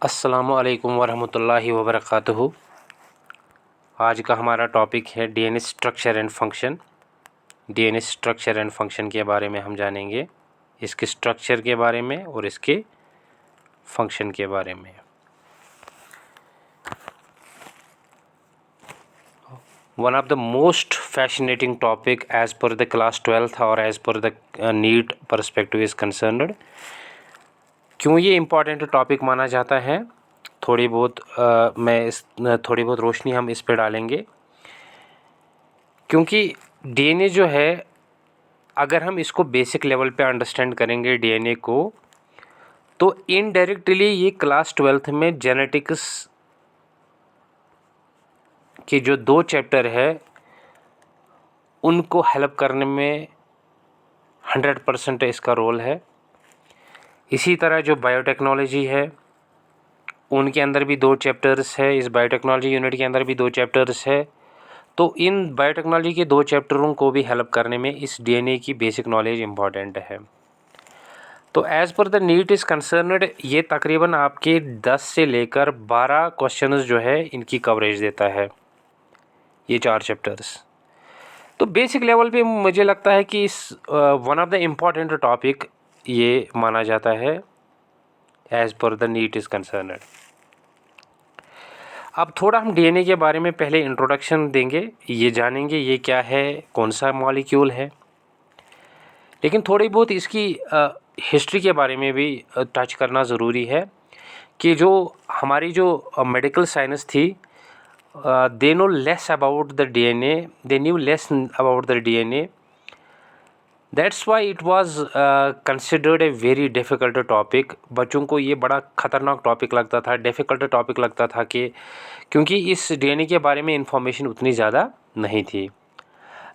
अस्सलामु अलैकुम वरहमतुल्लाहि वबरकातुहू। आज का हमारा टॉपिक है DNA structure and function. DNA structure and function के बारे में हम जानेंगे, इसके स्ट्रक्चर के बारे में और इसके फंक्शन के बारे में। One of the most fascinating topic as per the class 12th और as per the NEET perspective is concerned. क्यों ये इम्पॉर्टेंट टॉपिक माना जाता है, थोड़ी बहुत रोशनी हम इस पे डालेंगे। क्योंकि डीएनए जो है, अगर हम इसको बेसिक लेवल पे अंडरस्टैंड करेंगे डीएनए को, तो इनडायरेक्टली ये क्लास 12th में जेनेटिक्स के जो 2 चैप्टर है उनको हेल्प करने में 100% इसका रोल है। इसी तरह जो बायोटेक्नोलॉजी है उनके अंदर भी 2 चैप्टर्स है, इस बायोटेक्नोलॉजी यूनिट के अंदर भी 2 चैप्टर्स है। तो इन बायोटेक्नोलॉजी के 2 चैप्टरों को भी हेल्प करने में इस डीएनए की बेसिक नॉलेज इम्पॉर्टेंट है। तो as per the NEET is concerned ये तकरीबन आपके 10 से लेकर 12 क्वेश्चंस जो है इनकी कवरेज देता है, ये 4 चैप्टर्स। तो बेसिक लेवल पे मुझे लगता है कि इस one of the important topic ये माना जाता है as per the NEET is concerned. अब थोड़ा हम डीएनए के बारे में पहले इंट्रोडक्शन देंगे, ये जानेंगे ये क्या है, कौन सा मॉलिक्यूल है, लेकिन थोड़ी बहुत इसकी हिस्ट्री के बारे में भी टच करना ज़रूरी है कि जो हमारी जो मेडिकल साइंस थी, they know less about the DNA, they knew less about the DNA. That's why it was considered a very difficult topic. बच्चों को ये बड़ा ख़तरनाक टॉपिक लगता था, डिफ़िकल्ट टॉपिक लगता था कि क्योंकि इस डीएनए के बारे में इंफॉर्मेशन उतनी ज़्यादा नहीं थी।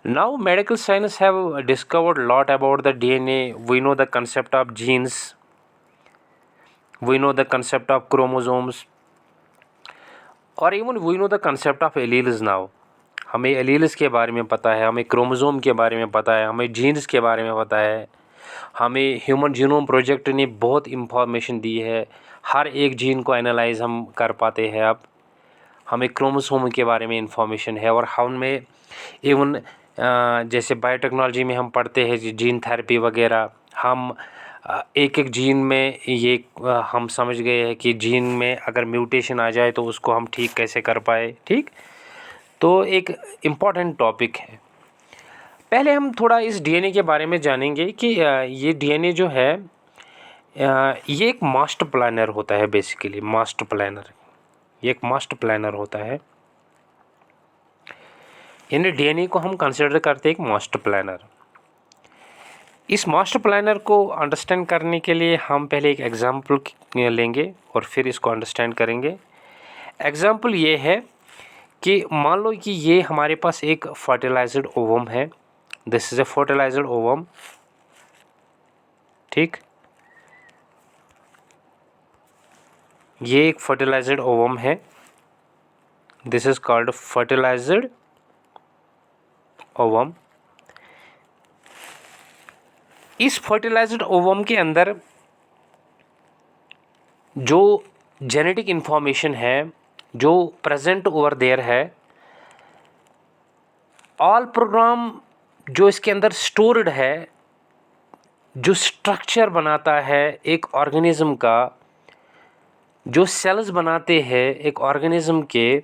Now medical science have discovered lot about the DNA. We know the concept of genes, we know the concept of chromosomes, और even we know the concept of alleles. Now हमें alleles के बारे में पता है, हमें क्रोमोसोम के बारे में पता है, हमें जीन्स के बारे में पता है, हमें ह्यूमन जीनोम प्रोजेक्ट ने बहुत इंफॉर्मेशन दी है, हर एक जीन को एनालाइज हम कर पाते हैं। अब हमें क्रोमोसोम के बारे में इंफॉर्मेशन है, और हमें इवन जैसे बायोटेक्नोलॉजी में हम पढ़ते हैं जीन थेरेपी वगैरह, हम एक एक जीन में ये हम समझ गए हैं कि जीन में अगर म्यूटेशन आ जाए तो उसको हम ठीक कैसे कर पाए। ठीक, तो एक इम्पॉर्टेंट टॉपिक है। पहले हम थोड़ा इस डीएनए के बारे में जानेंगे कि ये डीएनए जो है ये एक मास्टर प्लानर होता है। बेसिकली मास्टर प्लानर, ये एक मास्टर प्लानर होता है, यानी डीएनए को हम कंसिडर करते हैं एक मास्टर प्लानर। इस मास्टर प्लानर को अंडरस्टैंड करने के लिए हम पहले एक एग्जांपल लेंगे और फिर इसको अंडरस्टैंड करेंगे। एग्जांपल ये है कि मान लो कि ये हमारे पास एक फर्टिलाइज्ड ओवम है। This is a fertilised ovum. ठीक, ये एक फर्टिलाइज्ड ओवम है। This is called fertilised ovum. इस फर्टिलाइज्ड ओवम के अंदर जो जेनेटिक इन्फॉर्मेशन है, जो प्रेजेंट ओवर देयर है, ऑल प्रोग्राम जो इसके अंदर स्टोर्ड है, जो स्ट्रक्चर बनाता है एक ऑर्गेनिज्म का, जो सेल्स बनाते हैं एक ऑर्गेनिज्म के,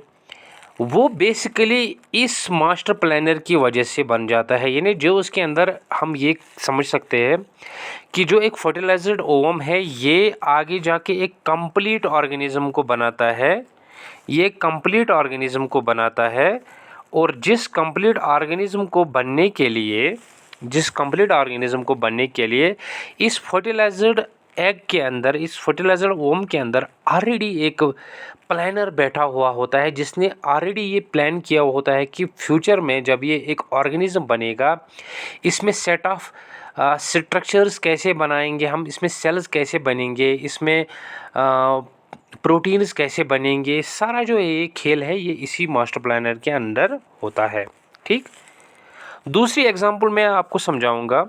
वो बेसिकली इस मास्टर प्लानर की वजह से बन जाता है। यानी जो उसके अंदर हम ये समझ सकते हैं कि जो एक फर्टिलाइज्ड ओवम है ये आगे जाके एक कंप्लीट ऑर्गेनिज्म को बनाता है। ये कंप्लीट ऑर्गेनिज्म को बनाता है, और जिस कंप्लीट ऑर्गेनिज्म को बनने के लिए, इस फर्टिलाइज्ड एग के अंदर, इस फर्टिलाइज्ड ओवम के अंदर ऑलरेडी एक प्लानर बैठा हुआ होता है, जिसने ऑलरेडी ये प्लान किया होता है कि फ्यूचर में जब ये एक ऑर्गेनिज्म बनेगा, इसमें सेट ऑफ स्ट्रक्चर्स कैसे बनाएंगे हम, इसमें सेल्स कैसे बनेंगे, इसमें प्रोटीन्स कैसे बनेंगे, सारा जो ये खेल है ये इसी मास्टर प्लानर के अंदर होता है। ठीक, दूसरी एग्जांपल मैं आपको समझाऊंगा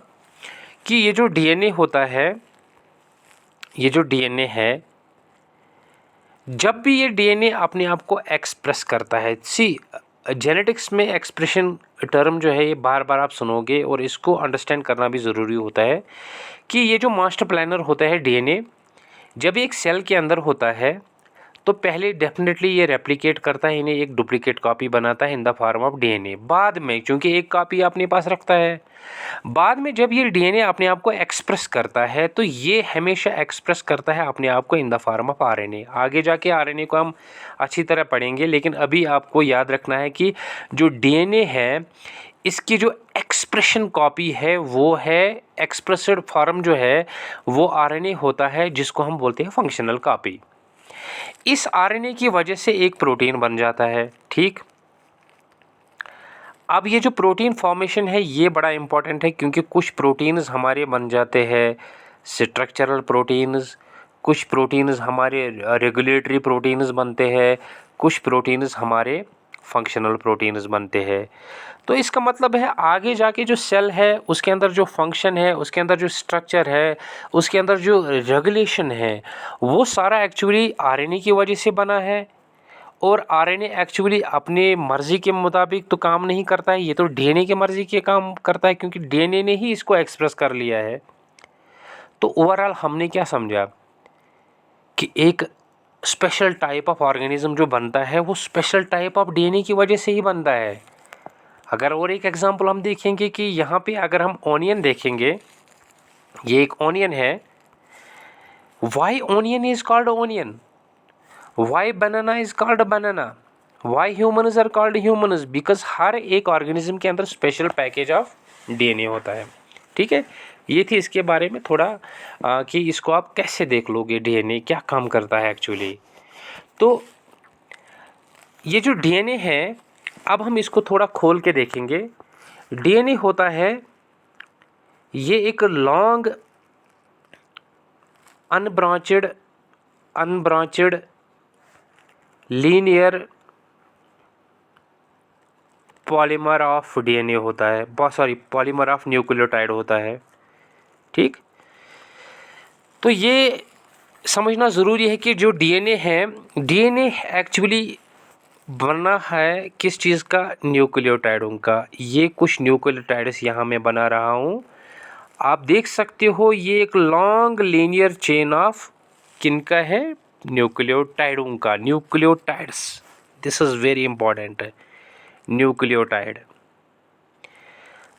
कि ये जो डीएनए होता है, ये जो डीएनए है जब भी ये डीएनए अपने आप को एक्सप्रेस करता है, जेनेटिक्स में एक्सप्रेशन टर्म जो है ये बार बार आप सुनोगे और इसको अंडरस्टैंड करना भी ज़रूरी होता है कि ये जो मास्टर प्लानर होता है डीएनए, जब एक सेल के अंदर होता है तो पहले डेफिनेटली ये रेप्लिकेट करता है, इन्हें एक डुप्लीकेट कॉपी बनाता है in the form of DNA. बाद में क्योंकि एक कॉपी अपने पास रखता है, बाद में जब ये डीएनए अपने आप को एक्सप्रेस करता है तो ये हमेशा एक्सप्रेस करता है अपने आप को in the form of RNA. आगे जाके आरएनए को हम अच्छी तरह पढ़ेंगे, लेकिन अभी आपको याद रखना है कि जो डीएनए है इसकी जो एक्सप्रेशन कॉपी है वो है एक्सप्रेस्ड फॉर्म जो है वो आरएनए होता है, जिसको हम बोलते हैं फंक्शनल कॉपी। इस आरएनए की वजह से एक प्रोटीन बन जाता है, ठीक। अब ये जो प्रोटीन फॉर्मेशन है ये बड़ा इंपॉर्टेंट है, क्योंकि कुछ प्रोटीन्स हमारे बन जाते हैं स्ट्रक्चरल प्रोटीन्स, कुछ प्रोटीन्स हमारे रेगुलेटरी प्रोटीन्स बनते हैं, कुछ प्रोटीन्स हमारे फंक्शनल प्रोटीन्स बनते हैं। तो इसका मतलब है आगे जाके जो सेल है उसके अंदर जो फंक्शन है, उसके अंदर जो स्ट्रक्चर है, उसके अंदर जो रेगुलेशन है, वो सारा एक्चुअली आरएनए की वजह से बना है। और आरएनए एक्चुअली अपने मर्ज़ी के मुताबिक तो काम नहीं करता है, ये तो डीएनए के मर्ज़ी के काम करता है, क्योंकि डीएनए ने ही इसको एक्सप्रेस कर लिया है। तो ओवरऑल हमने क्या समझा कि एक स्पेशल टाइप ऑफ ऑर्गेनिज्म जो बनता है वो स्पेशल टाइप ऑफ डीएनए की वजह से ही बनता है। अगर और एक एग्जांपल हम देखेंगे कि यहाँ पे अगर हम ऑनियन देखेंगे, ये एक ऑनियन है, why onion is called onion, why banana is called banana, why humans are called humans, because हर एक ऑर्गेनिज्म के अंदर स्पेशल पैकेज ऑफ डीएनए होता है, ठीक है। ये थी इसके बारे में थोड़ा कि इसको आप कैसे देख लोगे, डीएनए क्या काम करता है एक्चुअली। तो ये जो डीएनए है अब हम इसको थोड़ा खोल के देखेंगे। डीएनए होता है ये एक long अनब्रांचेड linear polymer of DNA होता है, पॉलीमर ऑफ न्यूक्लियोटाइड होता है, ठीक। तो ये समझना ज़रूरी है कि जो डीएनए है, डीएनए एक्चुअली बना है किस चीज़ का, न्यूक्लियोटाइडों का। ये कुछ न्यूक्लियोटाइड्स यहाँ मैं बना रहा हूँ, आप देख सकते हो ये एक लॉन्ग लीनियर चेन ऑफ किनका है, न्यूक्लियोटाइडों का, nucleotides, this is very important है, न्यूक्लियोटाइड।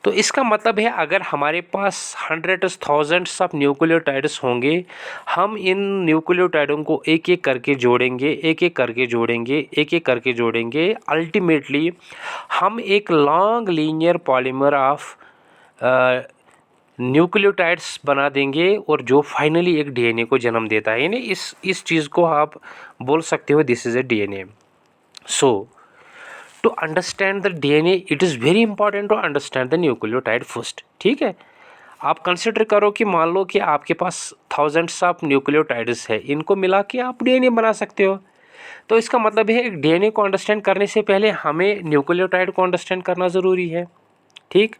तो इसका मतलब है अगर हमारे पास हंड्रेड्स थाउजेंड्स ऑफ न्यूक्लियोटाइड्स होंगे, हम इन न्यूक्लियोटाइडों को एक एक करके जोड़ेंगे, एक एक करके जोड़ेंगे, एक एक करके जोड़ेंगे, अल्टीमेटली हम एक long linear polymer of nucleotides बना देंगे, और जो फाइनली एक डीएनए को जन्म देता है। यानी इस चीज़ को आप बोल सकते हो this is a DNA. So to understand the DNA it is very important to understand the nucleotide first, ठीक है। आप कंसिडर करो कि मान लो कि आपके पास थाउजेंड्स ऑफ न्यूक्लियोटाइड्स है, इनको मिला के आप डीएनए बना सकते हो। तो इसका मतलब है एक डीएनए को अंडरस्टैंड करने से पहले हमें न्यूक्लियोटाइड को अंडरस्टैंड करना ज़रूरी है, ठीक।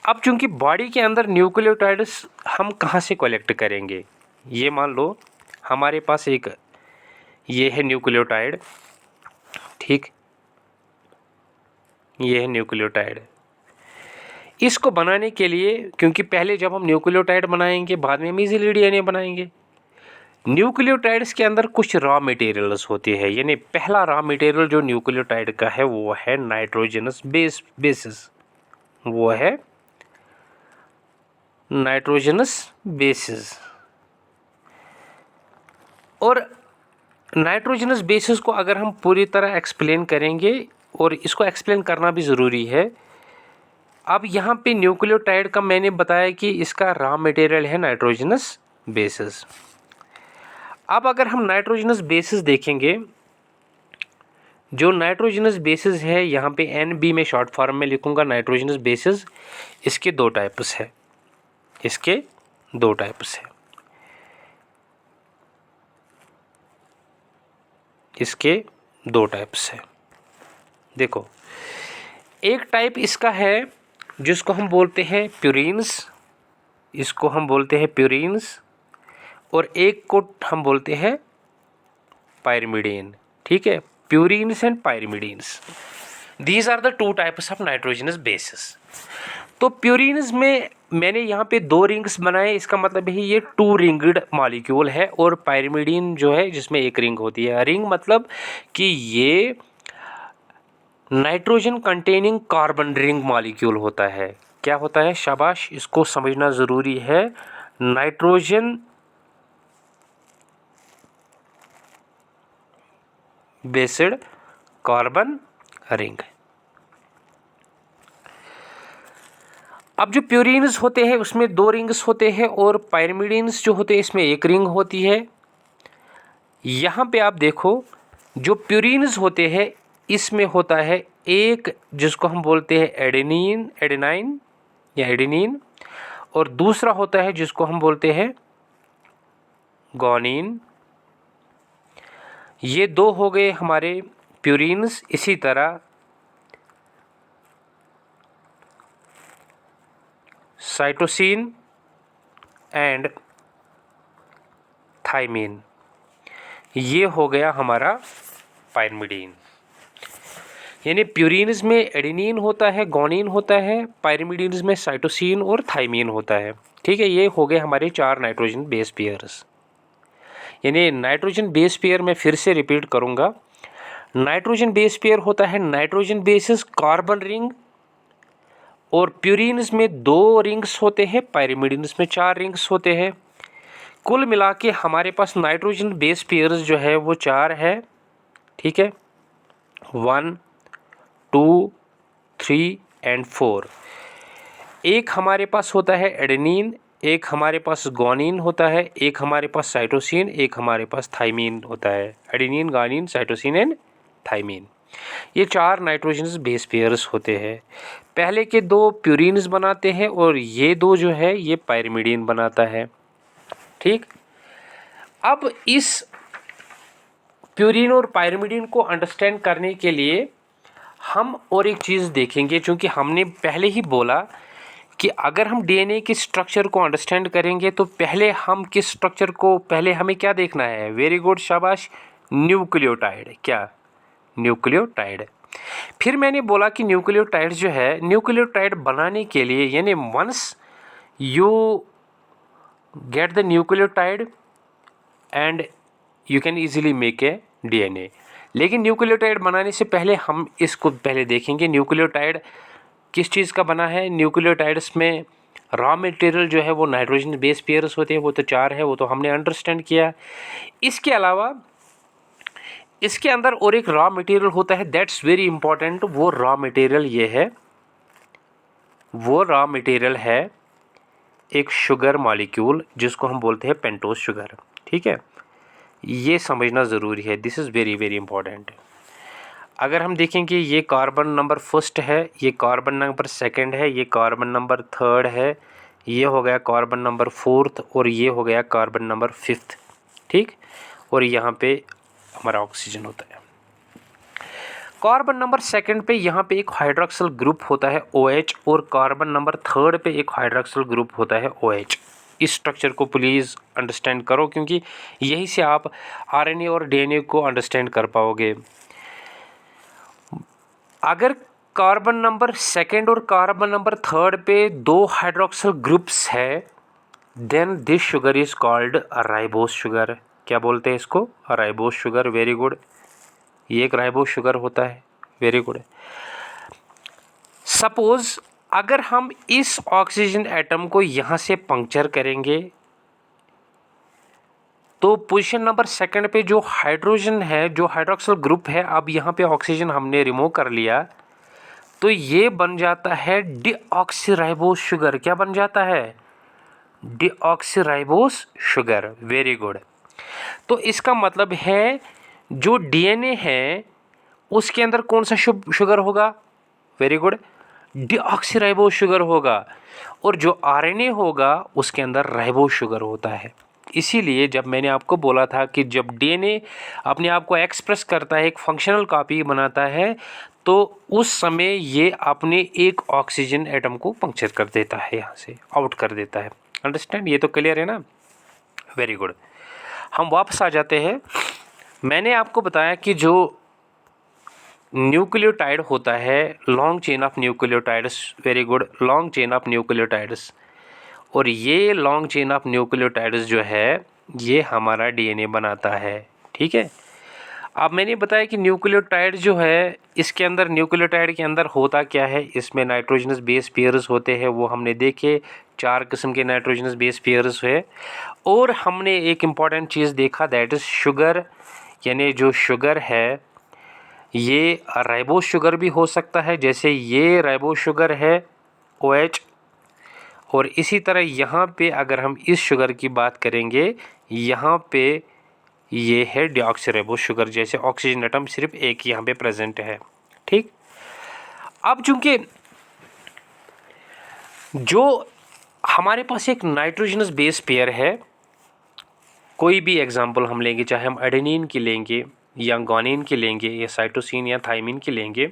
अब चूंकि बॉडी के अंदर न्यूक्लियोटाइड्स हम कहाँ से कलेक्ट करेंगे, ये मान लो हमारे पास एक ये है न्यूक्लियोटाइड, ठीक, ये है न्यूक्लियोटाइड। इसको बनाने के लिए, क्योंकि पहले जब हम न्यूक्लियोटाइड बनाएंगे बाद में हम इजीली डीएनए बनाएंगे, न्यूक्लियोटाइड्स के अंदर कुछ रॉ मटेरियल्स होते हैं। यानी पहला रॉ मटेरियल जो न्यूक्लियोटाइड का है वो है नाइट्रोजनस बेसिस, वो है नाइट्रोजनस बेसिस। और नाइट्रोजनस बेसिस को अगर हम पूरी तरह एक्सप्लेन करेंगे, और इसको एक्सप्लेन करना भी ज़रूरी है। अब यहाँ पे न्यूक्लियोटाइड का मैंने बताया कि इसका रॉ मटेरियल है नाइट्रोजनस बेसिस। अब अगर हम नाइट्रोजनस बेसिस देखेंगे, जो नाइट्रोजनस बेसिस है यहाँ पे NB में शॉर्ट फॉर्म में लिखूँगा नाइट्रोजनस बेसिस, इसके दो टाइप्स है, इसके दो टाइप्स है, इसके दो टाइप्स है। देखो एक टाइप इसका है जिसको हम बोलते हैं प्यूरिन्स, इसको हम बोलते हैं प्यूरिन्स, और एक को हम बोलते हैं पायरिमिडीन, ठीक है, purines and pyrimidines, these are the two types of nitrogenous bases. तो प्यूरिन्स में मैंने यहाँ पे 2 रिंग्स बनाए, इसका मतलब है ये 2 रिंग्ड मॉलिक्यूल है, और पायरिमिडीन जो है जिसमें 1 रिंग होती है। रिंग मतलब कि ये nitrogen containing carbon ring molecule होता है। क्या होता है? शाबाश, इसको समझना ज़रूरी है। Nitrogen based carbon ring. अब जो प्यूरिन्स होते हैं उसमें 2 रिंग्स होते हैं, और पायरिमिडीन्स जो होते हैं इसमें 1 रिंग होती है। यहाँ पे आप देखो, जो प्यूरिन्स होते हैं इसमें होता है एक, जिसको हम बोलते हैं एडेनाइन या एडेनिन, और दूसरा होता है जिसको हम बोलते हैं गॉनिन। ये 2 हो गए हमारे प्यूरिन्स। इसी तरह साइटोसिन एंड थाइमिन, ये हो गया हमारा पायरिमिडीन। यानी प्यूरिन्स में एडेनिन होता है, गॉनिन होता है, पायरिमिडीन्स में साइटोसिन और थाइमिन होता है। ठीक है, ये हो गए हमारे 4 नाइट्रोजन बेस पेयर्स। यानी नाइट्रोजन बेस पेयर मैं फिर से रिपीट करूंगा। नाइट्रोजन बेस पेयर होता है नाइट्रोजन बेसिस कार्बन रिंग, और प्यूरिन्स में 2 रिंग्स होते हैं, पायरिमिडीन्स में 4 रिंग्स होते हैं। कुल मिला के हमारे पास नाइट्रोजन बेस पेयर्स जो है वो 4 है। ठीक है, 1, 2, 3 एंड 4। एक हमारे पास होता है एडेनिन, एक हमारे पास गॉनिन होता है, एक हमारे पास साइटोसिन, एक हमारे पास थाइमिन होता है। Adenine, guanine, cytosine and thymine, ये 4 नाइट्रोजन बेस पेयर्स होते हैं। पहले के 2 प्यूरिन्स बनाते हैं, और ये 2 जो है ये पायरिमिडीन बनाता है। ठीक, अब इस प्यूरिन और पायरिमिडीन को अंडरस्टैंड करने के लिए हम और एक चीज़ देखेंगे, क्योंकि हमने पहले ही बोला कि अगर हम डीएनए के स्ट्रक्चर को अंडरस्टैंड करेंगे तो पहले हम किस स्ट्रक्चर को, पहले हमें क्या देखना है? वेरी गुड, शाबाश, न्यूक्लियोटाइड। क्या? न्यूक्लियोटाइड। फिर मैंने बोला कि न्यूक्लियोटाइड जो है, न्यूक्लियोटाइड बनाने के लिए, यानी once you get the nucleotide and you can easily make a DNA. लेकिन न्यूक्लियोटाइड बनाने से पहले हम इसको पहले देखेंगे न्यूक्लियोटाइड किस चीज़ का बना है। न्यूक्लियोटाइड्स में रॉ मटेरियल जो है वो नाइट्रोजन बेस पेयर्स होते हैं, वो तो 4 है, वो तो हमने अंडरस्टैंड किया। इसके अलावा इसके अंदर और एक रॉ मटेरियल होता है, दैट्स वेरी इंपॉर्टेंट। वो रॉ मटेरियल ये है, वो रॉ मटेरियल है एक शुगर मॉलिक्यूल जिसको हम बोलते हैं पेंटोज शुगर। ठीक है, ये समझना ज़रूरी है, this is very very important. अगर हम देखेंगे ये कार्बन नंबर 1 है, ये कार्बन नंबर 2 है, ये कार्बन नंबर 3 है, ये हो गया कार्बन नंबर 4 और ये हो गया कार्बन नंबर 5। ठीक, और यहाँ पे हमारा ऑक्सीजन होता है। कार्बन नंबर 2 पे यहाँ पे एक हाइड्रोक्सिल ग्रुप होता है OH, और कार्बन नंबर 3 पे एक हाइड्रोक्सिल ग्रुप होता है OH। इस स्ट्रक्चर को प्लीज़ अंडरस्टैंड करो, क्योंकि यहीं से आप आरएनए और डीएनए को अंडरस्टैंड कर पाओगे। अगर कार्बन नंबर 2 और कार्बन नंबर 3 पे 2 हाइड्रोक्सिल ग्रुप्स है, then this sugar is called ribose sugar. क्या बोलते हैं इसको? Ribose sugar. वेरी गुड, ये एक राइबोस शुगर होता है। Very good. सपोज अगर हम इस ऑक्सीजन एटम को यहाँ से पंक्चर करेंगे तो पोजीशन नंबर 2 पे जो हाइड्रोजन है, जो हाइड्रोक्सिल ग्रुप है, अब यहाँ पे ऑक्सीजन हमने रिमूव कर लिया तो ये बन जाता है डीऑक्सीराइबोस शुगर। क्या बन जाता है? Deoxyribose sugar. Very good. तो इसका मतलब है जो डीएनए है उसके अंदर कौन सा शुगर होगा? वेरी गुड, डीऑक्सीराइबोस शुगर होगा, और जो आरएनए होगा उसके अंदर राइबोस शुगर होता है। इसीलिए जब मैंने आपको बोला था कि जब डीएनए अपने आप को एक्सप्रेस करता है, एक फंक्शनल कॉपी बनाता है, तो उस समय ये अपने एक ऑक्सीजन एटम को पंक्चर कर देता है, यहाँ से आउट कर देता है। अंडरस्टैंड? ये तो क्लियर है ना? Very good. हम वापस आ जाते हैं मैंने आपको बताया कि जो न्यूक्लियोटाइड होता है, long chain of nucleotides, very good, long chain of nucleotides, और ये लॉन्ग चेन ऑफ न्यूक्लियोटाइड्स जो है ये हमारा डीएनए बनाता है, ठीक है। अब मैंने बताया कि न्यूक्लियोटाइड जो है, इसके अंदर न्यूक्लियोटाइड के अंदर होता क्या है, इसमें नाइट्रोजनस बेस पेयर्स होते हैं, वो हमने देखे 4 किस्म के नाइट्रोजनस बेस पेयर्स है। और हमने एक इम्पॉर्टेंट चीज़ देखा, दैट इज़ शुगर, यानी जो शुगर है ये राइबोस शुगर भी हो सकता है, जैसे ये राइबोस शुगर है OH, और इसी तरह यहाँ पे अगर हम इस शुगर की बात करेंगे, यहाँ पे ये है डीऑक्सीराइबोस शुगर, जैसे ऑक्सीजन एटम सिर्फ एक यहाँ पे प्रेजेंट है, ठीक। अब चूंकि जो हमारे पास एक नाइट्रोजनस बेस पेयर है, कोई भी एग्जांपल हम लेंगे, चाहे हम एडेनिन की लेंगे या गुआनिन की लेंगे या साइटोसिन या थाइमिन की लेंगे,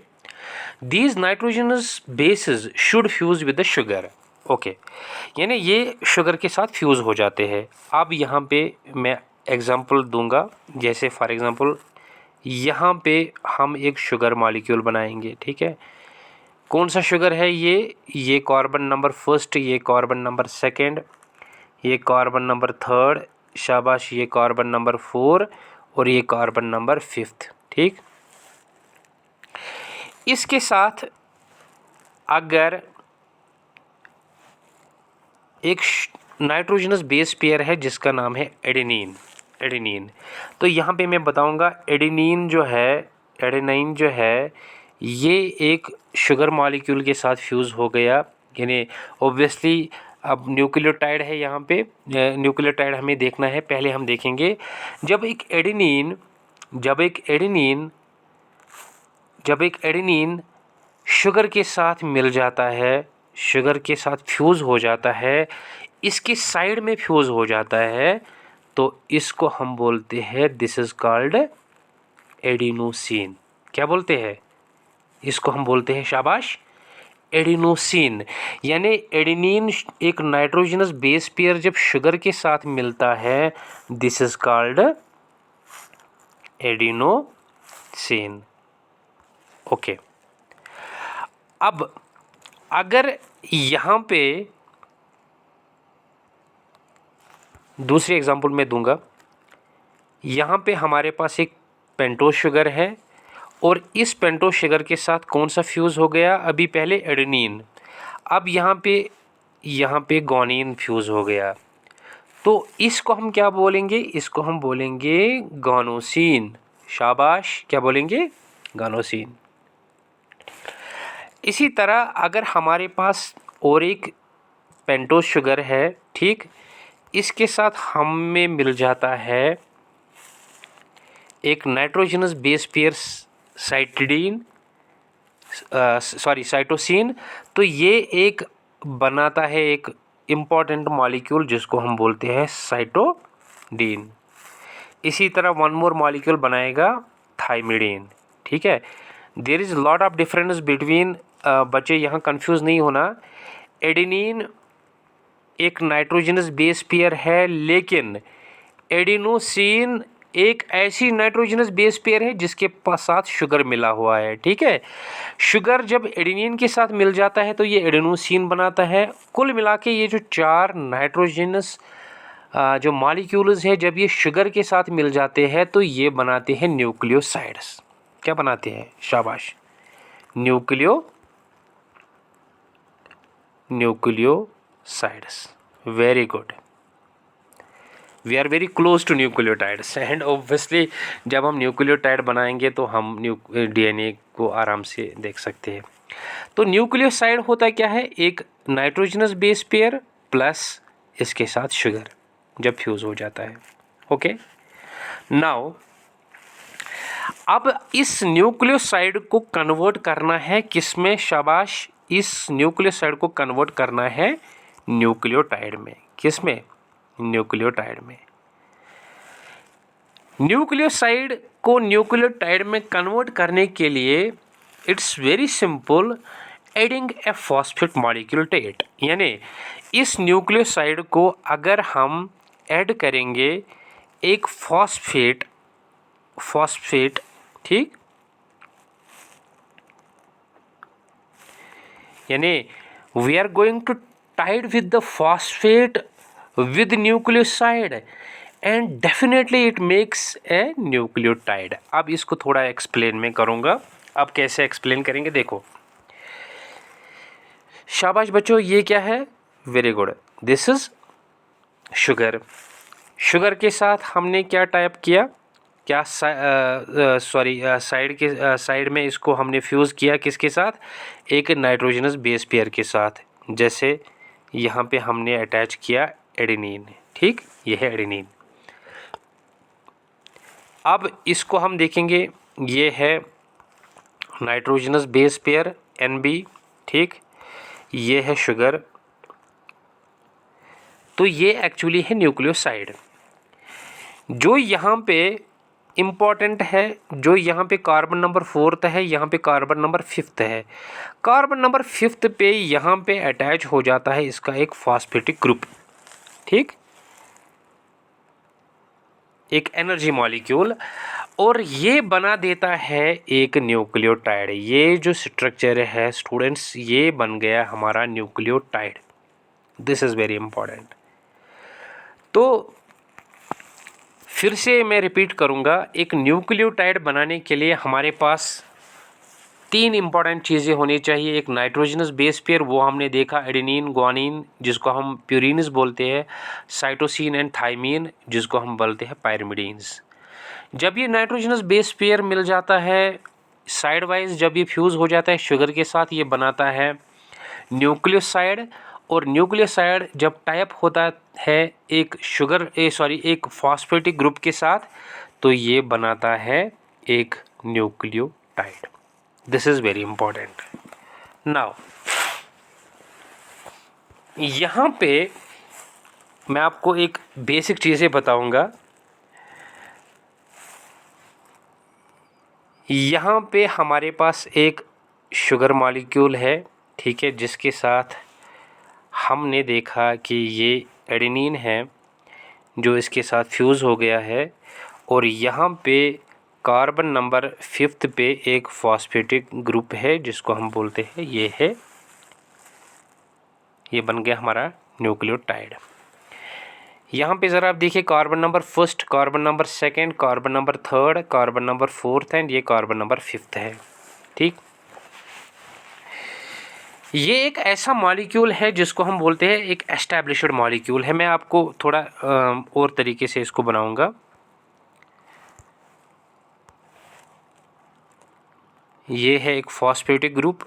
these nitrogenous bases should fuse with the sugar, okay, यानी ये शुगर के साथ फ्यूज हो जाते हैं। अब यहाँ पे मैं एग्जांपल दूंगा, जैसे फॉर एग्जांपल यहाँ पे हम एक शुगर मॉलिक्यूल बनाएंगे, ठीक है। कौन सा शुगर है ये कार्बन नंबर फर्स्ट, ये कार्बन नंबर सेकंड, ये कार्बन नंबर थर्ड, शाबाश, ये कार्बन नंबर 4 और ये कार्बन नंबर 5, ठीक। इसके साथ अगर एक नाइट्रोजनस बेस पेयर है जिसका नाम है एडेनिन, तो यहाँ पे मैं बताऊंगा एडेनिन जो है ये एक शुगर मॉलिक्यूल के साथ फ्यूज़ हो गया, यानी ऑब्वियसली अब न्यूक्लियोटाइड है, यहाँ पे न्यूक्लियोटाइड हमें देखना है। पहले हम देखेंगे जब एक एडेनिन शुगर के साथ मिल जाता है, शुगर के साथ फ्यूज़ हो जाता है, इसके साइड में फ्यूज़ हो जाता है, तो इसको हम बोलते हैं, दिस इज़ कॉल्ड एडिनोसिन। क्या बोलते हैं इसको? हम बोलते हैं, शाबाश, एडिनोसिन। यानी एडेनिन एक नाइट्रोजनस बेस पेयर जब शुगर के साथ मिलता है, this is called adenosine, okay. अब अगर यहाँ पे दूसरी एग्जांपल मैं दूंगा, यहाँ पे हमारे पास एक पेंटोज शुगर है और इस पेंटोज शुगर के साथ कौन सा फ्यूज़ हो गया? अभी पहले एडेनिन, अब यहाँ पे गुआनिन फ्यूज़ हो गया, तो इसको हम क्या बोलेंगे? इसको हम बोलेंगे गानोसिन। शाबाश, क्या बोलेंगे? गानोसिन। इसी तरह अगर हमारे पास और एक पेंटोज शुगर है, ठीक, इसके साथ हमें मिल जाता है एक नाइट्रोजनस बेस पेयर साइटोसिन, तो ये एक बनाता है एक इम्पॉर्टेंट मॉलिक्यूल जिसको हम बोलते हैं साइटोडीन। इसी तरह वन मोर मॉलिक्यूल बनाएगा थाइमिडीन, ठीक है। There is lot of difference between, बच्चे यहाँ कंफ्यूज नहीं होना, एडेनिन एक नाइट्रोजनस बेस पेयर है, लेकिन एडिनोसिन एक ऐसी नाइट्रोजनस बेस पेयर है जिसके साथ शुगर मिला हुआ है, ठीक है। शुगर जब एडेनिन के साथ मिल जाता है तो ये एडिनोसिन बनाता है। कुल मिला के ये जो 4 नाइट्रोजनस जो मॉलिक्यूल्स है, जब ये शुगर के साथ मिल जाते हैं तो ये बनाते हैं न्यूक्लियोसाइड्स। क्या बनाते हैं? शाबाश, nucleosides. Very good, we are very close to nucleotides, and obviously जब हम न्यूक्लियोटाइड बनाएंगे तो हम डीएनए को आराम से देख सकते हैं। तो न्यूक्लियोसाइड होता क्या है? एक नाइट्रोजनस बेस पेयर प्लस इसके साथ शुगर जब फ्यूज हो जाता है, ओके। नाउ अब इस न्यूक्लियोसाइड को कन्वर्ट करना है किसमें? शाबाश, इस न्यूक्लियोसाइड को कन्वर्ट करना है न्यूक्लियोटाइड में। किसमें? न्यूक्लियोटाइड में। न्यूक्लियोसाइड को न्यूक्लियोटाइड में कन्वर्ट करने के लिए it's very simple, adding a phosphate molecule to it. यानी इस न्यूक्लियोसाइड को अगर हम ऐड करेंगे एक फॉस्फेट फॉस्फेट, ठीक, यानी we are going to tide with the phosphate with nucleoside and definitely it makes a nucleotide. अब इसको थोड़ा एक्सप्लेन मैं करूँगा। अब कैसे एक्सप्लेन करेंगे, देखो। शाबाश बच्चों, ये क्या है? Very good, this is sugar. Sugar के साथ हमने क्या टाइप किया, क्या साइड में इसको हमने फ्यूज़ किया किसके साथ? एक नाइट्रोजनस बेस पेयर के साथ। जैसे यहाँ पे हमने अटैच किया एडेनिन, ठीक, ये है एडेनिन। अब इसको हम देखेंगे, ये है नाइट्रोजनस बेस पेयर NB, ठीक, ये है शुगर, तो ये एक्चुअली है न्यूक्लियोसाइड। जो यहाँ पे इम्पॉर्टेंट है, जो यहाँ पे कार्बन नंबर 4 है, यहाँ पे कार्बन नंबर 5 है। कार्बन नंबर 5 पे यहाँ पे अटैच हो जाता है इसका एक फॉस्फेटिक ग्रुप, ठीक, एक एनर्जी मॉलिक्यूल, और ये बना देता है एक न्यूक्लियोटाइड। ये जो स्ट्रक्चर है स्टूडेंट्स, ये बन गया हमारा nucleotide. This is very important. तो फिर से मैं रिपीट करूँगा, एक न्यूक्लियोटाइड बनाने के लिए हमारे पास 3 इंपॉर्टेंट चीज़ें होनी चाहिए। एक नाइट्रोजनस बेस पेयर, वो हमने देखा, एडेनिन, ग्वानिन जिसको हम प्यूरिन्स बोलते हैं, साइटोसिन एंड थाइमीन जिसको हम बोलते हैं पायरिमिडीन्स। जब ये नाइट्रोजनस बेस पेयर मिल जाता है साइड वाइज, जब ये फ्यूज़ हो जाता है शुगर के साथ, ये बनाता है न्यूक्लियोसाइड। और न्यूक्लियोसाइड जब टाइप होता है एक एक फॉस्फेटिक ग्रुप के साथ, तो ये बनाता है एक nucleotide. This is very important. Now यहाँ पे मैं आपको एक बेसिक चीज़ें बताऊंगा। यहाँ पे हमारे पास एक शुगर मॉलिक्यूल है, ठीक है, जिसके साथ हमने देखा कि ये एडेनिन है जो इसके साथ फ्यूज़ हो गया है, और यहाँ पे कार्बन नंबर 5 पे एक फॉस्फेटिक ग्रुप है जिसको हम बोलते हैं, ये बन गया हमारा न्यूक्लियोटाइड। यहाँ पे ज़रा आप देखिए, carbon number 1, carbon number 2, carbon number 3, carbon number 4 and ये कार्बन नंबर 5 है, ठीक। ये एक ऐसा मॉलिक्यूल है जिसको हम बोलते हैं एक एस्टैब्लिश्ड मॉलिक्यूल है। मैं आपको थोड़ा और तरीके से इसको बनाऊंगा। ये है एक फॉस्फेटिक ग्रुप,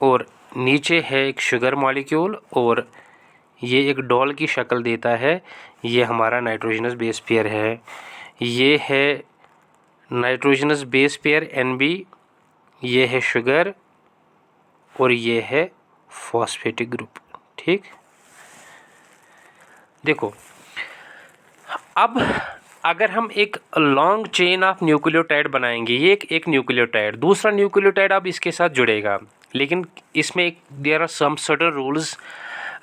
और नीचे है एक शुगर मॉलिक्यूल, और ये एक डॉल की शक्ल देता है। ये हमारा नाइट्रोजनस बेस पेयर है। ये है नाइट्रोजनस बेस पेयर NB, ये है शुगर, और ये है फॉस्फेटिक ग्रुप, ठीक। देखो, अब अगर हम एक लॉन्ग चेन ऑफ न्यूक्लियोटाइड बनाएंगे, ये एक न्यूक्लियोटाइड, दूसरा न्यूक्लियोटाइड अब इसके साथ जुड़ेगा, लेकिन इसमें एक there are some certain rules,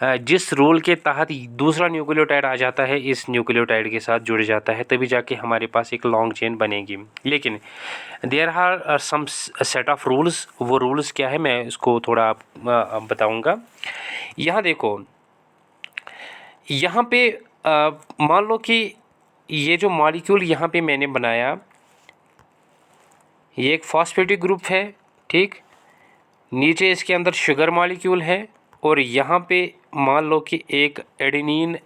जिस रूल के तहत दूसरा न्यूक्लियोटाइड आ जाता है इस न्यूक्लियोटाइड के साथ जुड़ जाता है, तभी जाके हमारे पास एक लॉन्ग चेन बनेगी। लेकिन there are some set of rules. वो रूल्स क्या है, मैं इसको थोड़ा बताऊंगा। यहाँ देखो, यहाँ पे मान लो कि ये जो मॉलिक्यूल यहाँ पे मैंने बनाया, ये एक फॉस्फेटिक ग्रुप है, ठीक, नीचे इसके अंदर शुगर मॉलिक्यूल है, और यहाँ पे मान लो कि एक एडेनिन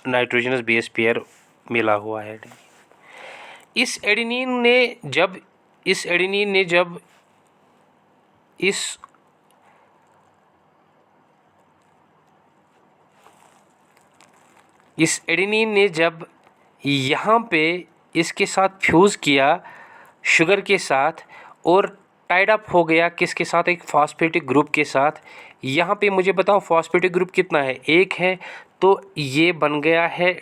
नाइट्रोजनस बेस पेयर मिला हुआ है। इस एडेनिन ने जब इस एडेनिन ने जब यहाँ पे इसके साथ फ्यूज़ किया शुगर के साथ, और टाइड अप हो गया किसके साथ? एक फॉस्फेटिक ग्रुप के साथ। यहाँ पे मुझे बताओ फॉस्फेटिक ग्रुप कितना है? एक है, तो ये बन गया है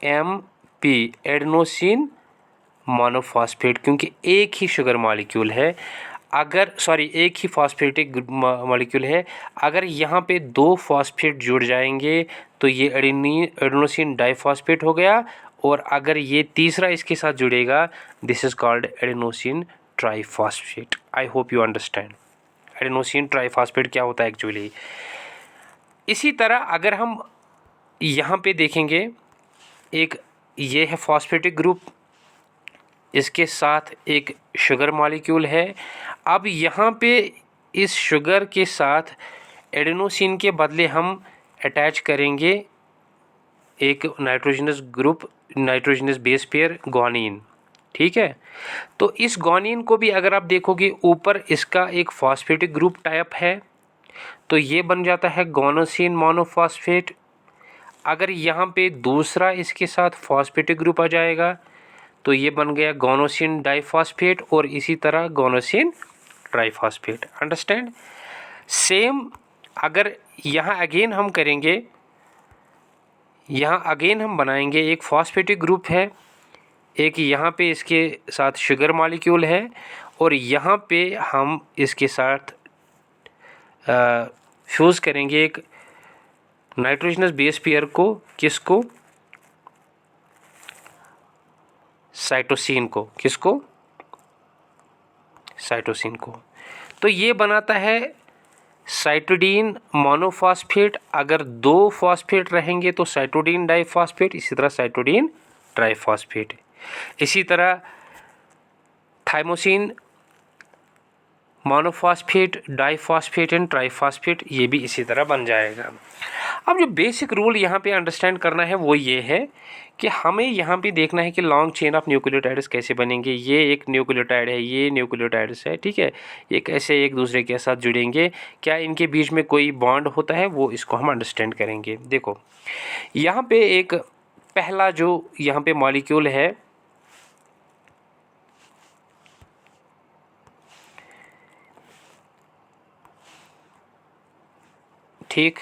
AMP, एडेनोसिन मोनोफॉस्फेट, क्योंकि एक ही शुगर मॉलिक्यूल है। अगर एक ही फॉस्फेटिक मॉलिक्यूल है, अगर यहाँ पे 2 फॉस्फेट जुड़ जाएंगे तो ये एडेनोसिन डाइफॉस्फेट हो गया, और अगर ये तीसरा इसके साथ जुड़ेगा, this is called adenosine triphosphate. I hope you understand adenosine triphosphate क्या होता है एक्चुअली। इसी तरह अगर हम यहाँ पे देखेंगे, एक ये है फॉस्फेटिक ग्रुप, इसके साथ एक शुगर मॉलिक्यूल है। अब यहाँ पे इस शुगर के साथ एडेनोसिन के बदले हम अटैच करेंगे एक nitrogenous group, nitrogenous base pair guanine, ठीक है। तो इस ग्वानिन को भी अगर आप देखोगे, ऊपर इसका एक फॉस्फेटिक ग्रुप टाइप है, तो ये बन जाता है गोनोसिन मोनोफॉस्फेट। अगर यहाँ पे दूसरा इसके साथ फॉस्फेटिक ग्रुप आ जाएगा तो ये बन गया गोनोसिन डाइफॉस्फेट, और इसी तरह गोनोसिन ट्राइफॉस्फेट। अंडरस्टैंड। सेम अगर यहाँ अगेन हम करेंगे, यहाँ अगेन हम बनाएंगे एक फॉस्फेटिक ग्रुप है, एक यहाँ पे इसके साथ शुगर मॉलिक्यूल है, और यहाँ पे हम इसके साथ फ्यूज़ करेंगे एक नाइट्रोजनस बेस पेयर को, किसको, साइटोसिन को, किसको, साइटोसिन को। तो ये बनाता है साइटोडीन मोनोफॉस्फेट। अगर 2 फॉस्फेट रहेंगे तो साइटोडीन डाइफॉस्फेट, इसी तरह साइटोडीन ट्राइफॉस्फेट। इसी तरह thymosin monophosphate, diphosphate and triphosphate, ये भी इसी तरह बन जाएगा। अब जो बेसिक रूल यहाँ पे अंडरस्टैंड करना है वो ये है कि हमें यहाँ पे देखना है कि लॉन्ग चेन ऑफ न्यूक्लियोटाइड्स कैसे बनेंगे। ये एक न्यूक्लियोटाइड है, ये न्यूक्लियोटाइड्स है, ठीक है, ये कैसे एक दूसरे के साथ जुड़ेंगे, क्या इनके बीच में कोई बॉन्ड होता है, वो इसको हम अंडरस्टैंड करेंगे। देखो यहाँ पे एक पहला जो यहाँ पे मॉलिक्यूल है, ठीक,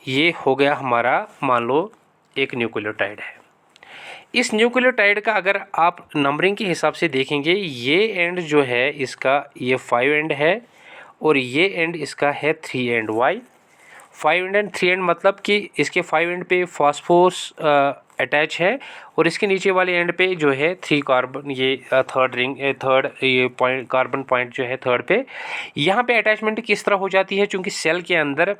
ये हो गया हमारा, मान लो एक न्यूक्लियोटाइड है। इस न्यूक्लियोटाइड का अगर आप नंबरिंग के हिसाब से देखेंगे, ये एंड जो है इसका ये 5 एंड है, और ये एंड इसका है 3 एंड। वाई 5 एंड 3 एंड मतलब कि इसके 5 एंड पे फॉस्फोरस अटैच है, और इसके नीचे वाले एंड पे जो है 3 कार्बन, ये थर्ड रिंग, थर्ड ये पॉइंट, कार्बन पॉइंट जो है थर्ड पे। यहाँ पे अटैचमेंट किस तरह हो जाती है, चूँकि सेल के अंदर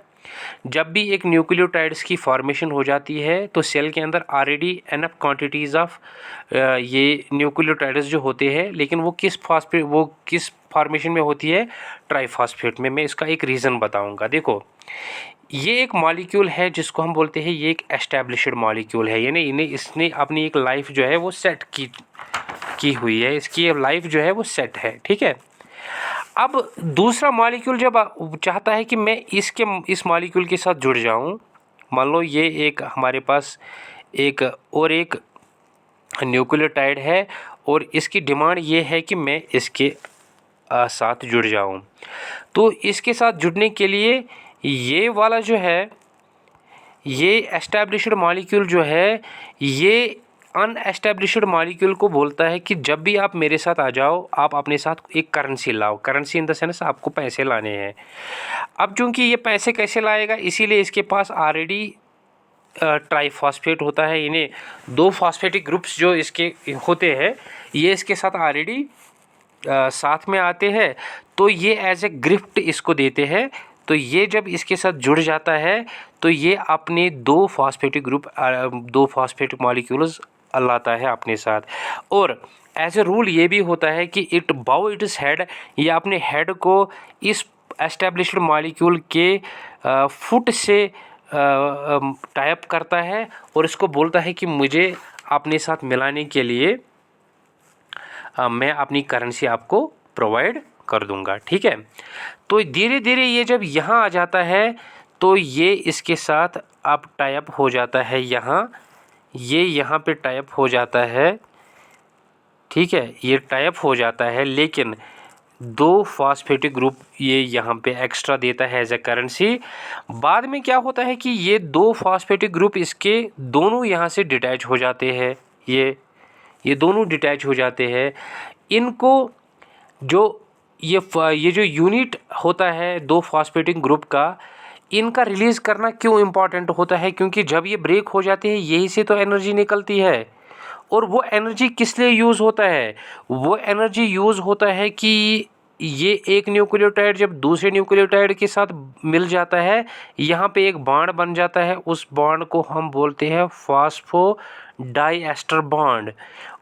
जब भी एक न्यूक्लियोटाइड्स की फॉर्मेशन हो जाती है तो सेल के अंदर ऑलरेडी एनफ क्वांटिटीज़ ऑफ ये न्यूक्लियोटाइड्स जो होते हैं, लेकिन वो किस फॉर्मेशन में होती है, ट्राइफॉस्फेट में। मैं इसका एक रीज़न बताऊंगा। देखो ये एक मॉलिक्यूल है जिसको हम बोलते हैं ये एक एस्टैब्लिश्ड मॉलिक्यूल है, यानी इसने अपनी एक लाइफ जो है वो सेट की हुई है, इसकी लाइफ जो है वो सेट है, ठीक है। अब दूसरा मॉलिक्यूल जब चाहता है कि मैं इस मॉलिक्यूल के साथ जुड़ जाऊं, मान लो ये एक हमारे पास एक न्यूक्लियोटाइड है, और इसकी डिमांड ये है कि मैं इसके साथ जुड़ जाऊं, तो इसके साथ जुड़ने के लिए ये वाला जो है, ये एस्टैब्लिश्ड मॉलिक्यूल जो है, ये अनएस्टैब्लिश्ड मॉलिक्यूल को बोलता है कि जब भी आप मेरे साथ आ जाओ, आप अपने साथ एक करेंसी लाओ। करेंसी इन द सेंस आपको पैसे लाने हैं। अब चूंकि ये पैसे कैसे लाएगा, इसीलिए इसके पास ऑलरेडी ट्राइफॉस्फेट होता है, इन्हें 2 फॉस्फेटिक ग्रुप्स जो इसके होते हैं ये इसके साथ ऑलरेडी साथ में आते हैं, तो ये एज ए गिफ्ट इसको देते हैं। तो ये जब इसके साथ जुड़ जाता है तो ये अपने 2 फॉस्फेटिक मॉलिक्यूल्स लाता है अपने साथ। और एज ए रूल ये भी होता है कि इट बाउ इट्स हेड, ये अपने हेड को इस एस्टैब्लिश्ड मॉलिक्यूल के फुट से टाइप करता है, और इसको बोलता है कि मुझे अपने साथ मिलाने के लिए मैं अपनी करेंसी आपको प्रोवाइड कर दूंगा, ठीक है। तो धीरे धीरे ये जब यहाँ आ जाता है तो ये इसके साथ अब टाइप हो जाता है, ये यहाँ पे टाइप हो जाता है, ठीक है, ये टाइप हो जाता है, लेकिन 2 फॉस्फेटिक ग्रुप ये यहाँ पे एक्स्ट्रा देता है एज ए करेंसी। बाद में क्या होता है कि ये 2 फॉस्फेटिक ग्रुप इसके दोनों यहाँ से डिटैच हो जाते हैं, ये दोनों डिटैच हो जाते हैं। इनको जो ये जो यूनिट होता है दो फॉस्फेटिक ग्रुप का, इनका रिलीज़ करना क्यों इम्पॉर्टेंट होता है? क्योंकि जब ये ब्रेक हो जाते हैं यहीं से तो एनर्जी निकलती है। और वो एनर्जी किस लिए यूज़ होता है? वो एनर्जी यूज़ होता है कि ये एक न्यूक्लियोटाइड जब दूसरे न्यूक्लियोटाइड के साथ मिल जाता है, यहाँ पे एक बॉन्ड बन जाता है, उस बॉन्ड को हम बोलते हैं फॉस्फोडाइएस्टर बॉन्ड।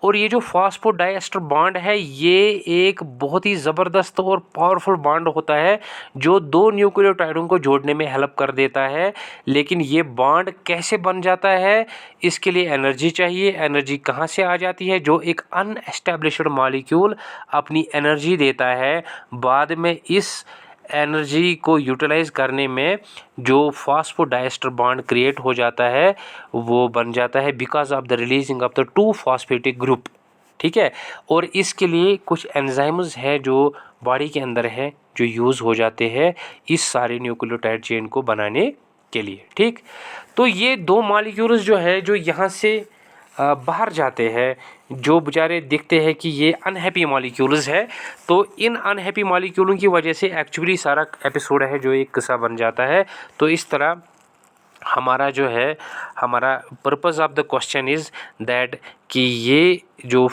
और ये जो फॉस्फोडाइएस्टर बॉन्ड है, ये एक बहुत ही ज़बरदस्त और पावरफुल बॉन्ड होता है जो दो न्यूक्लियोटाइडों को जोड़ने में हेल्प कर देता है। लेकिन ये बॉन्ड कैसे बन जाता है? इसके लिए एनर्जी चाहिए। एनर्जी कहाँ से आ जाती है? जो एक अनएस्टैब्लिश्ड मॉलिक्यूल अपनी एनर्जी देता है, बाद में इस एनर्जी को यूटिलाइज़ करने में जो फॉस्फोडाइएस्टर बॉन्ड क्रिएट हो जाता है वो बन जाता है because of the releasing of the two phosphatic group. ठीक है। और इसके लिए कुछ एंजाइम्स है जो बॉडी के अंदर है जो यूज़ हो जाते हैं इस सारे न्यूक्लियोटाइड चेन को बनाने के लिए। ठीक। तो ये दो मॉलिक्यूल्स जो है जो यहाँ से बाहर जाते हैं, जो बेचारे दिखते हैं कि ये अनहैप्पी मॉलिक्यूल्स है, तो इन अनहैप्पी मॉलिक्यूलों की वजह से एक्चुअली सारा एपिसोड है जो एक किस्सा बन जाता है। तो इस तरह हमारा जो है हमारा purpose of the question is that कि ये जो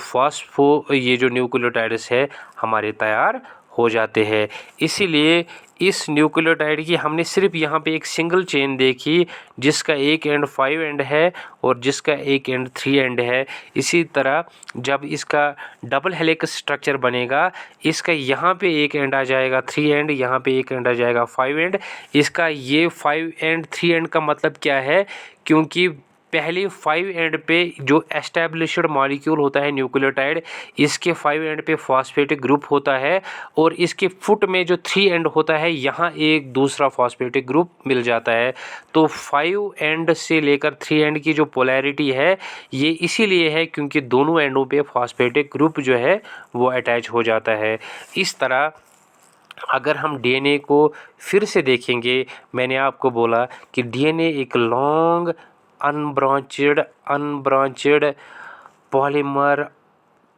न्यूक्लियोटाइड्स है हमारे तैयार हो जाते हैं। इसीलिए इस न्यूक्लियोटाइड की हमने सिर्फ यहाँ पे एक सिंगल चेन देखी जिसका एक एंड 5 एंड है और जिसका एक एंड 3 एंड है। इसी तरह जब इसका डबल हेलिक्स स्ट्रक्चर बनेगा, इसका यहाँ पे एक एंड आ जाएगा 3 एंड, यहाँ पे एक एंड आ जाएगा 5 एंड। इसका ये 5 एंड 3 एंड का मतलब क्या है? क्योंकि पहले 5 एंड पे जो एस्टैब्लिश्ड मॉलिक्यूल होता है न्यूक्लियोटाइड, इसके 5 एंड पे फॉस्फेटिक ग्रुप होता है और इसके फुट में जो 3 एंड होता है यहाँ एक दूसरा फॉस्फेटिक ग्रुप मिल जाता है। तो 5 एंड से लेकर 3 एंड की जो पोलैरिटी है ये इसीलिए है क्योंकि दोनों एंडों पे फॉस्फेटिक ग्रुप जो है वो अटैच हो जाता है। इस तरह अगर हम डीएनए को फिर से देखेंगे, मैंने आपको बोला कि डीएनए एक लॉन्ग अनब्रांचेड पॉलीमर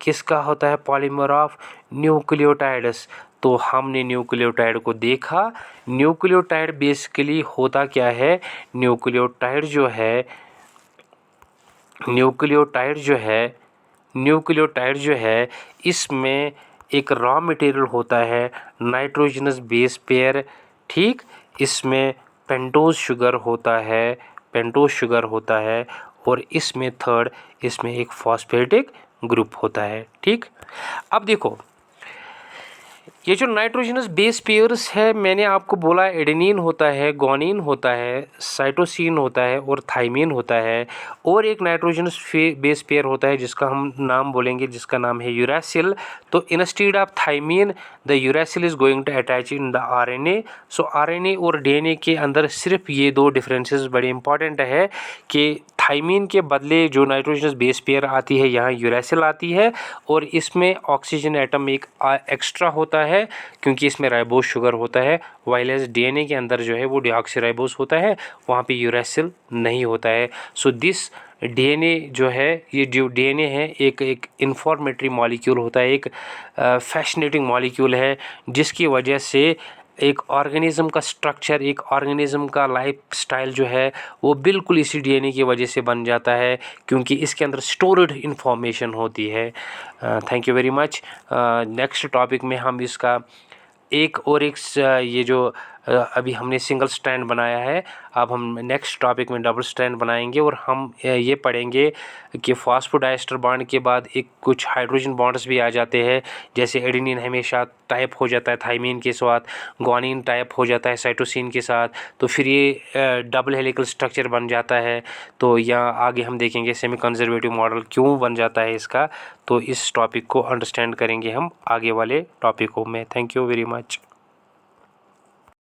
किसका होता है? Polymer of nucleotides. तो हमने न्यूक्लियोटाइड को देखा। न्यूक्लियोटाइड बेसिकली होता क्या है? न्यूक्लियोटाइड जो है इसमें एक रॉ मटेरियल होता है नाइट्रोजनस बेस पेयर। ठीक। इसमें पेंटोज शुगर होता है और इसमें इसमें एक फॉस्फेटिक ग्रुप होता है। ठीक। अब देखो ये जो नाइट्रोजनस बेस पेयर्स है, मैंने आपको बोला एडेनिन होता है, गुआनिन होता है, साइटोसिन होता है और थाइमिन होता है। और एक नाइट्रोजनस बेस पेयर होता है जिसका हम नाम बोलेंगे, जिसका नाम है यूरासिल। तो instead of thymine the uracil is going to attach in the RNA. So RNA और डीएनए के अंदर सिर्फ ये दो डिफरेंसेस बड़े इंपॉर्टेंट है कि थाइमिन के बदले जो नाइट्रोजनस बेस पेयर आती है यहाँ यूरासिल आती है और इसमें ऑक्सीजन एटम एक एक्स्ट्रा होता है क्योंकि इसमें राइबोस शुगर होता है। वाइलेस डीएनए के अंदर जो है वो डीऑक्सीराइबोस होता है, वहाँ पे यूरासिल नहीं होता है। सो दिस डीएनए जो है, ये जो डीएनए है एक इन्फॉर्मेटरी मॉलिक्यूल होता है, एक फैसिनेटिंग मॉलिक्यूल है जिसकी वजह से एक ऑर्गेनिज़म का स्ट्रक्चर, एक ऑर्गेनिज़म का लाइफ स्टाइल जो है वो बिल्कुल इसी डीएनए की वजह से बन जाता है क्योंकि इसके अंदर स्टोर्ड इन्फॉर्मेशन होती है। Thank you very much. Next topic में हम इसका एक ये जो अभी हमने सिंगल स्ट्रैंड बनाया है, अब हम नेक्स्ट टॉपिक में डबल स्ट्रैंड बनाएंगे और हम ये पढ़ेंगे कि फॉस्फोडाइएस्टर बॉन्ड के बाद एक कुछ हाइड्रोजन बॉन्ड्स भी आ जाते हैं। जैसे एडेनिन हमेशा टाइप हो जाता है थाइमिन के साथ, गुआनिन टाइप हो जाता है साइटोसिन के साथ, तो फिर ये डबल हेलिकल स्ट्रक्चर बन जाता है। तो यहाँ आगे हम देखेंगे सेमी कंजर्वेटिव मॉडल क्यों बन जाता है इसका। तो इस टॉपिक को अंडरस्टैंड करेंगे हम आगे वाले टॉपिकों में। Thank you very much.